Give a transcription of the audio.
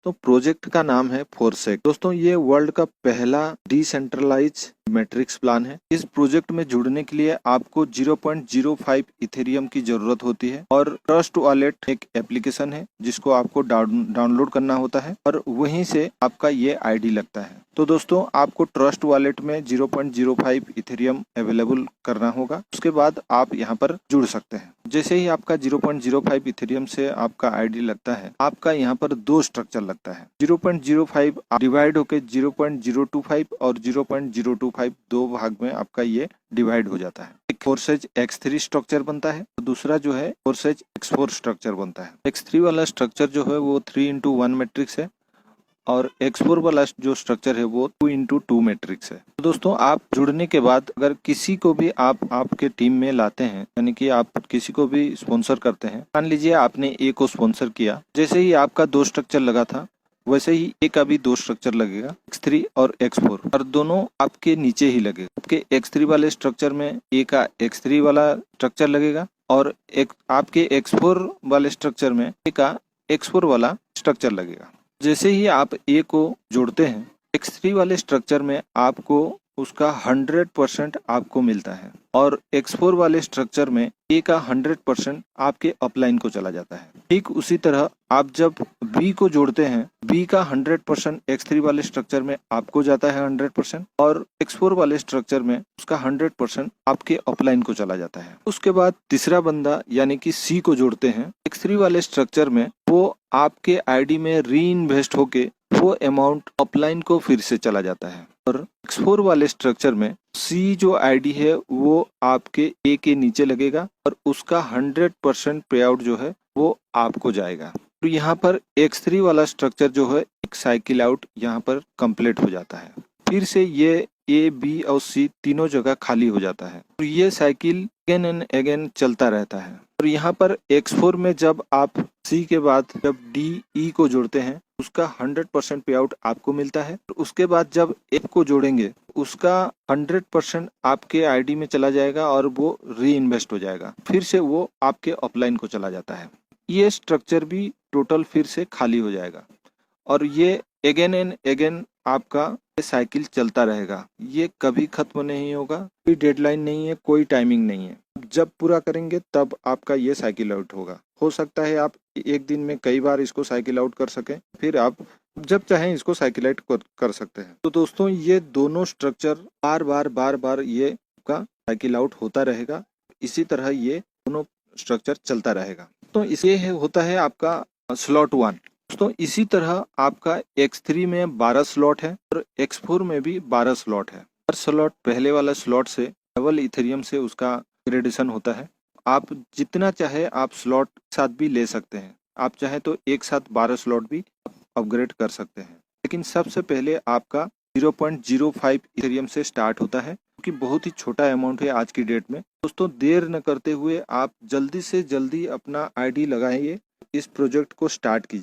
तो प्रोजेक्ट का नाम है फोरसेक। दोस्तों ये वर्ल्ड का पहला डिसेंट्रलाइज मैट्रिक्स प्लान है। इस प्रोजेक्ट में जुड़ने के लिए आपको 0.05 इथेरियम की जरूरत होती है और ट्रस्ट वॉलेट एक एप्लीकेशन है जिसको आपको डाउनलोड करना होता है और वहीं से आपका ये आईडी लगता है। तो दोस्तों आपको ट्रस्ट वॉलेट में 0.05 इथेरियम अवेलेबल करना होगा, उसके बाद आप यहाँ पर जुड़ सकते हैं। जैसे ही आपका 0.05 इथेरियम से आपका आईडी लगता है, आपका यहाँ पर दो स्ट्रक्चर लगता है। 0.05 डिवाइड होके 0.025 और 0.025 दो भाग में आपका ये डिवाइड हो जाता है। एक फोरसेज X3 स्ट्रक्चर बनता है, दूसरा जो है फोरसेज X4 स्ट्रक्चर बनता है। X3 वाला स्ट्रक्चर जो है वो 3x1 मैट्रिक्स है और X4 वाला जो स्ट्रक्चर है वो 2x2 मैट्रिक्स है। तो दोस्तों आप जुड़ने के बाद अगर किसी को भी आप आपके टीम में लाते हैं, यानी कि आप किसी को भी स्पॉन्सर करते हैं, मान लीजिए आपने ए को स्पॉन्सर किया, जैसे ही आपका दो स्ट्रक्चर लगा था वैसे ही ए का भी दो स्ट्रक्चर लगेगा, X3 और X4, और दोनों आपके नीचे ही लगेगा। आपके X3 वाले स्ट्रक्चर में ए का X3 वाला स्ट्रक्चर लगेगा और आपके X4 वाले स्ट्रक्चर में ए का X4 वाला स्ट्रक्चर लगेगा। जैसे ही आप ए को जोड़ते हैं, X3 वाले स्ट्रक्चर में आपको उसका 100% आपको मिलता है और X4 वाले स्ट्रक्चर में ए का 100% आपके अपलाइन को चला जाता है। ठीक उसी तरह आप जब बी को जोड़ते हैं, बी का 100% X3 वाले स्ट्रक्चर में आपको जाता है 100% और X4 वाले स्ट्रक्चर में उसका 100% आपके अपलाइन को चला जाता है। उसके बाद तीसरा बंदा यानी कि सी को जोड़ते हैं, X3 वाले स्ट्रक्चर में वो आपके आईडी में री इन्वेस्ट होके वो अमाउंट अपलाइन को फिर से चला जाता है और X4 वाले स्ट्रक्चर में सी जो आईडी है वो आपके ए के नीचे लगेगा और उसका 100% पे आउट जो है वो आपको जाएगा। तो यहाँ पर X3 वाला स्ट्रक्चर जो है एक साइकिल आउट यहाँ पर कंप्लीट हो जाता है। फिर से ये ए, बी और सी तीनों जगह खाली हो जाता है और ये साइकिल अगेन एंड अगेन चलता रहता है। और यहाँ पर X4 में जब आप सी के बाद जब डी, ई को जोड़ते हैं, उसका 100% पे आउट आपको मिलता है। उसके बाद जब एफ को जोड़ेंगे, उसका 100% आपके आईडी में चला जाएगा और वो री इन्वेस्ट हो जाएगा, फिर से वो आपके अपलाइन को चला जाता है। ये स्ट्रक्चर भी टोटल फिर से खाली हो जाएगा और ये अगेन एंड अगेन आपका साइकिल चलता रहेगा। ये कभी खत्म नहीं होगा, कोई डेडलाइन नहीं है, कोई टाइमिंग नहीं है। जब पूरा करेंगे तब आपका ये साइकिल आउट होगा। हो सकता है आप एक दिन में कई बार इसको साइकिल आउट कर सकें, फिर आप जब चाहें इसको साइकिल आउट कर सकते हैं। तो दोस्तों ये दोनों स्ट्रक्चर बार बार ये आपका साइकिल आउट होता रहेगा। इसी तरह ये दोनों स्ट्रक्चर चलता रहेगा। तो ये होता है आपका स्लॉट 1। दोस्तों इसी तरह आपका X3 में 12 स्लॉट है और X4 में भी 12 स्लॉट है। हर स्लॉट पहले वाला स्लॉट से डबल इथेरियम से उसका ग्रेडेशन होता है। आप जितना चाहे आप स्लॉट साथ भी ले सकते हैं। आप चाहे तो एक साथ 12 स्लॉट भी अपग्रेड कर सकते हैं, लेकिन सबसे पहले आपका 0.05 इथेरियम से स्टार्ट होता है, क्योंकि बहुत ही छोटा अमाउंट है आज की डेट में। दोस्तों देर न करते हुए आप जल्दी से जल्दी अपना आईडी लगाइए, इस प्रोजेक्ट को स्टार्ट कीजिए।